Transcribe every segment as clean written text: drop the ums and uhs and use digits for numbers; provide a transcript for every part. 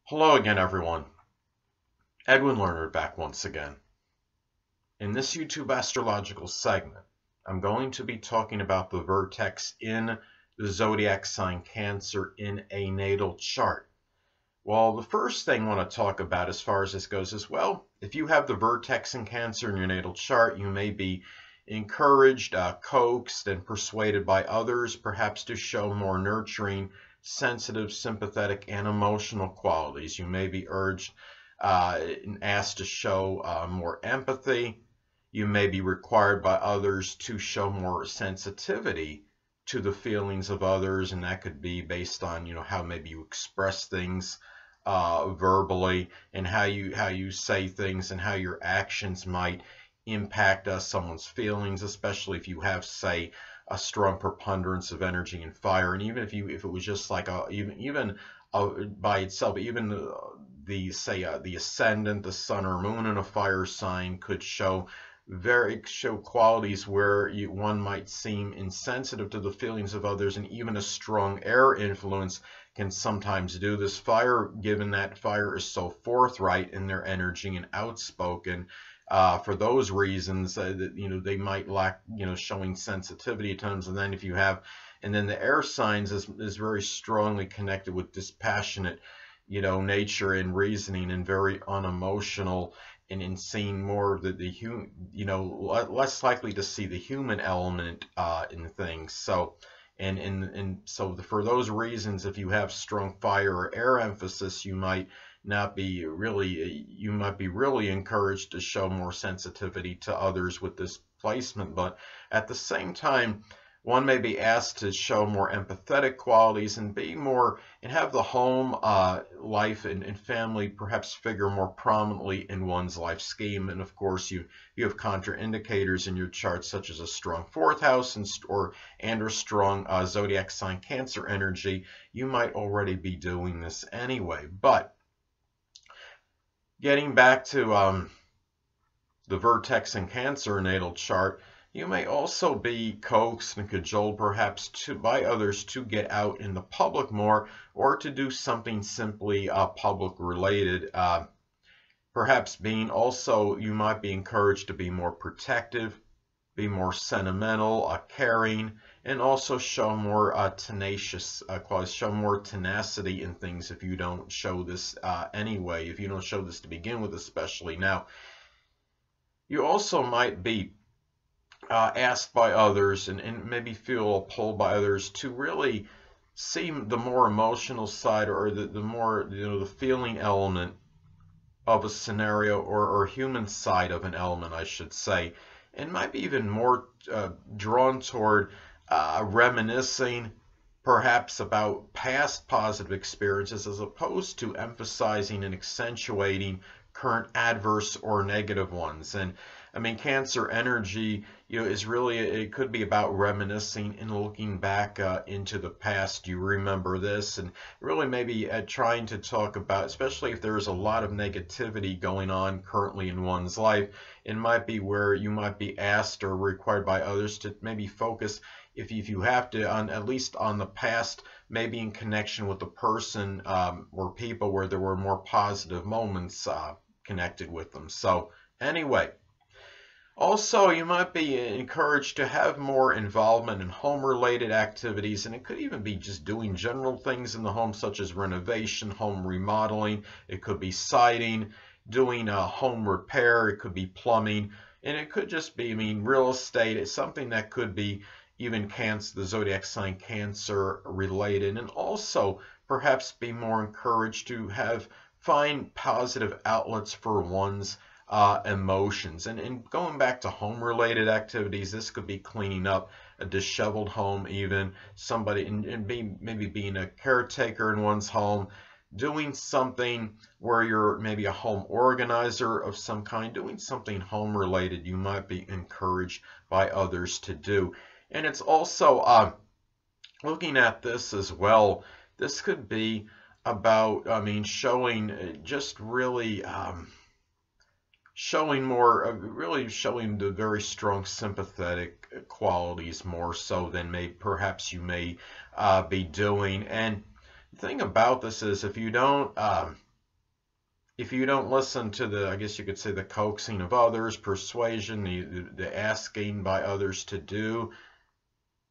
Hello again, everyone. Edwin Learnard back once again. In this YouTube astrological segment, I'm going to be talking about the vertex in the zodiac sign Cancer in a natal chart. Well, the first thing I want to talk about as far as this goes is, well, if you have the vertex in Cancer in your natal chart, you may be encouraged, coaxed, and persuaded by others, perhaps to show more nurturing, sensitive, sympathetic, and emotional qualities. You may be urged and asked to show more empathy. You may be required by others to show more sensitivity to the feelings of others, and that could be based on how maybe you express things verbally, and how you say things, and how your actions might impact someone's feelings, especially if you have, say, a strong preponderance of energy and fire. And even if it was just like even by itself, even the ascendant, the sun or moon in a fire sign could show qualities where one might seem insensitive to the feelings of others, and even a strong air influence can sometimes do this. Fire, given that fire is so forthright in their energy and outspoken, for those reasons, that they might lack showing sensitivity at times. And then the air signs is very strongly connected with dispassionate nature and reasoning, and very unemotional, and in seeing more of the human, less likely to see the human element in things. So so for those reasons, if you have strong fire or air emphasis, you might be really encouraged to show more sensitivity to others with this placement. But at the same time, one may be asked to show more empathetic qualities and have the home life and family perhaps figure more prominently in one's life scheme. And of course, you have contraindicators in your chart, such as a strong fourth house or strong zodiac sign Cancer energy. You might already be doing this anyway. But getting back to the vertex in Cancer natal chart, you may also be coaxed and cajoled perhaps by others to get out in the public more, or to do something simply public related. Perhaps you might be encouraged to be more protective, be more sentimental, caring, and also show more tenacious qualities, show more tenacity in things if you don't show this anyway, if you don't show this to begin with especially. Now, you also might be asked by others and maybe feel pulled by others to really see the more emotional side, or the more the feeling element of a scenario, or human side of an element, I should say, and might be even more drawn toward reminiscing perhaps about past positive experiences, as opposed to emphasizing and accentuating current adverse or negative ones. And I mean, Cancer energy, is really, it could be about reminiscing and looking back into the past. You remember this, and really maybe trying to talk about, especially if there's a lot of negativity going on currently in one's life, it might be where you might be asked or required by others to maybe focus, if you have to, at least on the past, maybe in connection with the person or people where there were more positive moments connected with them. So anyway, also, you might be encouraged to have more involvement in home-related activities, and it could even be just doing general things in the home, such as renovation, home remodeling. It could be siding, doing home repair. It could be plumbing, and it could just be, real estate. It's something that could be even the zodiac sign Cancer related, and also perhaps be more encouraged to find positive outlets for one's emotions. And going back to home related activities, this could be cleaning up a disheveled home, even somebody, and maybe being a caretaker in one's home, doing something where you're maybe a home organizer of some kind, doing something home related. You might be encouraged by others to do. And it's also looking at this as well, this could be about showing just really showing the very strong sympathetic qualities, more so than perhaps you may be doing. And the thing about this is, if you don't if you don't listen to the, I guess you could say, the coaxing of others, persuasion, the asking by others to do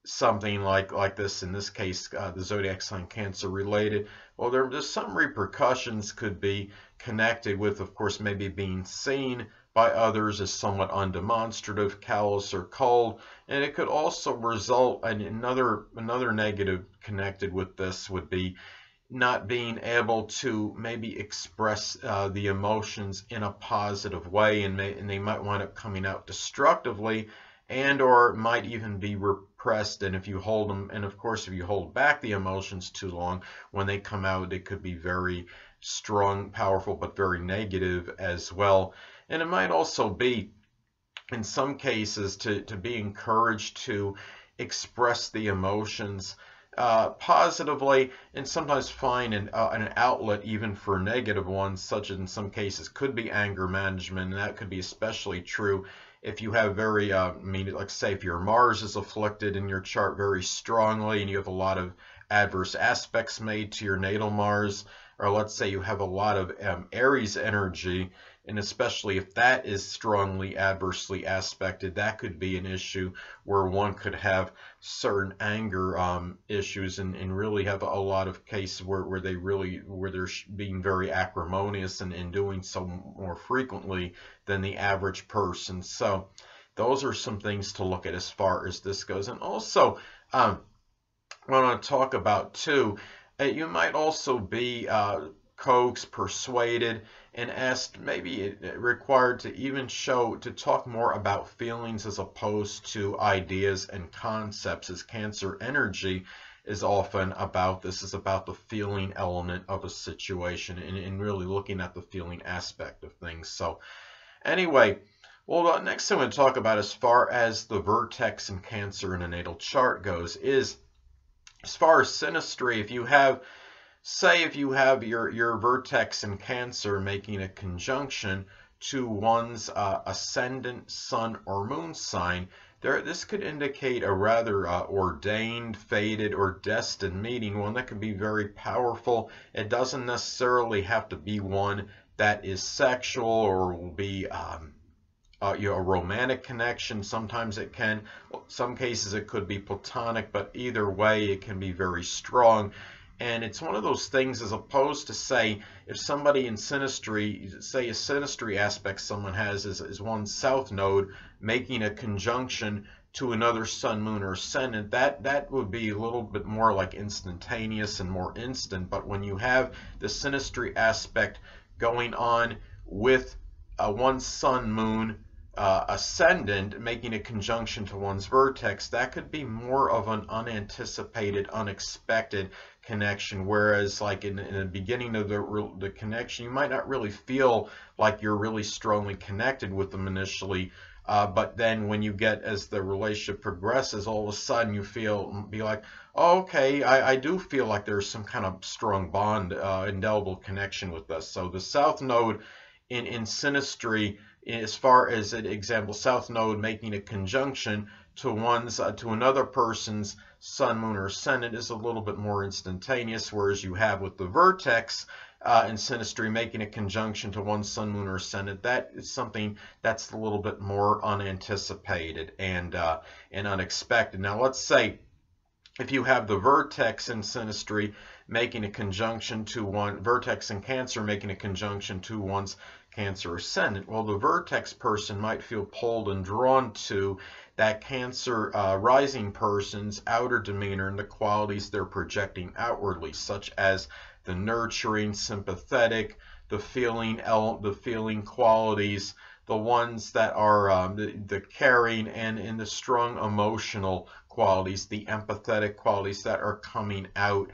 something like this, in this case, the zodiac sign Cancer related, well, there's some repercussions could be connected with, of course, maybe being seen by others as somewhat undemonstrative, callous, or cold, and it could also result in another negative connected with this would be not being able to maybe express the emotions in a positive way, and they might wind up coming out destructively, and or might even be repressed. And if you hold them, and of course if you hold back the emotions too long, when they come out it could be very strong, powerful, but very negative as well. And it might also be, in some cases, to be encouraged to express the emotions positively, and sometimes find an outlet even for negative ones, such as in some cases could be anger management, and that could be especially true if you have very, like say if your Mars is afflicted in your chart very strongly and you have a lot of adverse aspects made to your natal Mars, or let's say you have a lot of Aries energy, and especially if that is strongly adversely aspected, that could be an issue where one could have certain anger issues, and really have a lot of cases where they're being very acrimonious and doing so more frequently than the average person. So those are some things to look at as far as this goes. And also I want to talk about too, you might also be coaxed, persuaded, and asked, maybe required to even to talk more about feelings as opposed to ideas and concepts, as Cancer energy is often about this, is about the feeling element of a situation, and really looking at the feeling aspect of things. So anyway, well, the next thing I'm going to talk about as far as the vertex in Cancer in a natal chart goes is, as far as synastry, if you have, say if you have your vertex in Cancer making a conjunction to one's ascendant sun or moon sign, this could indicate a rather ordained, fated, or destined meeting, one that can be very powerful. It doesn't necessarily have to be one that is sexual or will be a romantic connection. Sometimes it can, some cases it could be platonic, but either way it can be very strong. And it's one of those things, as opposed to, say, if somebody in synastry, say a synastry aspect someone has is one south node making a conjunction to another sun, moon, or ascendant, that would be a little bit more like instantaneous and more instant. But when you have the synastry aspect going on with one sun, moon, ascendant making a conjunction to one's vertex, that could be more of an unanticipated, unexpected connection. Whereas like in the beginning of the connection, you might not really feel like you're really strongly connected with them initially, but then when you get, as the relationship progresses, all of a sudden you be like, oh, okay, I do feel like there's some kind of strong bond, indelible connection with us. So the south node in synastry, as far as an example, south node making a conjunction to another person's sun, moon, or ascendant, is a little bit more instantaneous, whereas you have with the vertex in synastry making a conjunction to one sun, moon, or ascendant, that is something that's a little bit more unanticipated and unexpected. Now let's say if you have the vertex in synastry making a conjunction to one vertex in Cancer making a conjunction to one's Cancer ascendant, well, the vertex person might feel pulled and drawn to that Cancer rising person's outer demeanor and the qualities they're projecting outwardly, such as the nurturing, sympathetic, the feeling qualities, the ones that are the caring, and the strong emotional qualities, the empathetic qualities that are coming out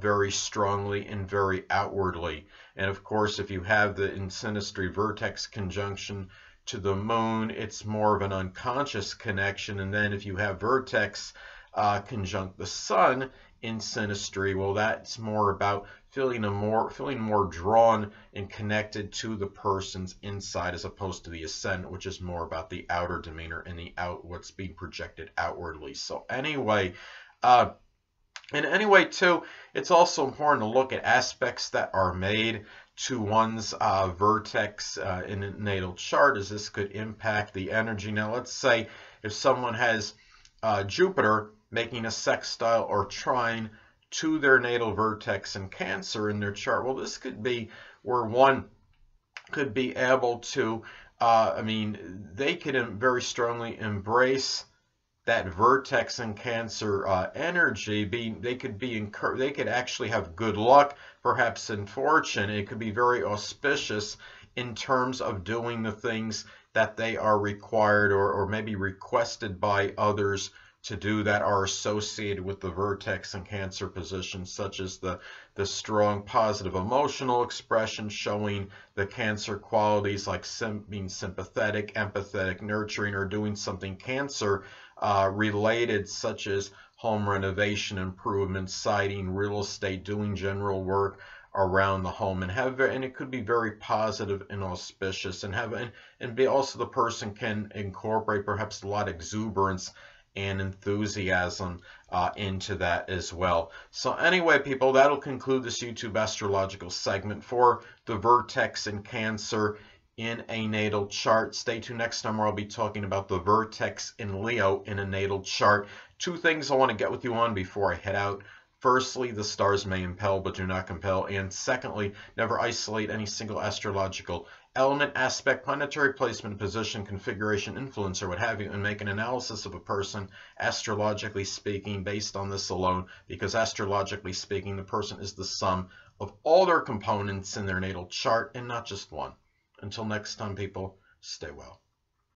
very strongly and very outwardly. And of course, if you have the in synastry vertex conjunction to the moon, it's more of an unconscious connection. And then if you have vertex conjunct the sun in synastry, well, that's more about feeling more drawn and connected to the person's inside, as opposed to the ascendant, which is more about the outer demeanor and what's being projected outwardly. So anyway, too, it's also important to look at aspects that are made to one's vertex in a natal chart, as this could impact the energy. Now, let's say if someone has Jupiter making a sextile or trine to their natal vertex in Cancer in their chart, well, this could be where one could be able to, they could very strongly embrace that vertex in Cancer energy. They could actually have good luck, perhaps in fortune. It could be very auspicious in terms of doing the things that they are required or maybe requested by others to do that are associated with the vertex in Cancer position, such as the strong positive emotional expression, showing the Cancer qualities like being sympathetic, empathetic, nurturing, or doing something Cancer related, such as home renovation improvements, siding, real estate, doing general work around the home, and it could be very positive and auspicious, and be also the person can incorporate perhaps a lot of exuberance and enthusiasm into that as well. So anyway, people, that'll conclude this YouTube astrological segment for the vertex in Cancer in a natal chart. Stay tuned next time where I'll be talking about the vertex in Leo in a natal chart. Two things I want to get with you on before I head out. Firstly, the stars may impel but do not compel. And secondly, never isolate any single astrological element, aspect, planetary placement, position, configuration, influence, or what have you, and make an analysis of a person, astrologically speaking, based on this alone, because astrologically speaking, the person is the sum of all their components in their natal chart and not just one. Until next time, people, stay well.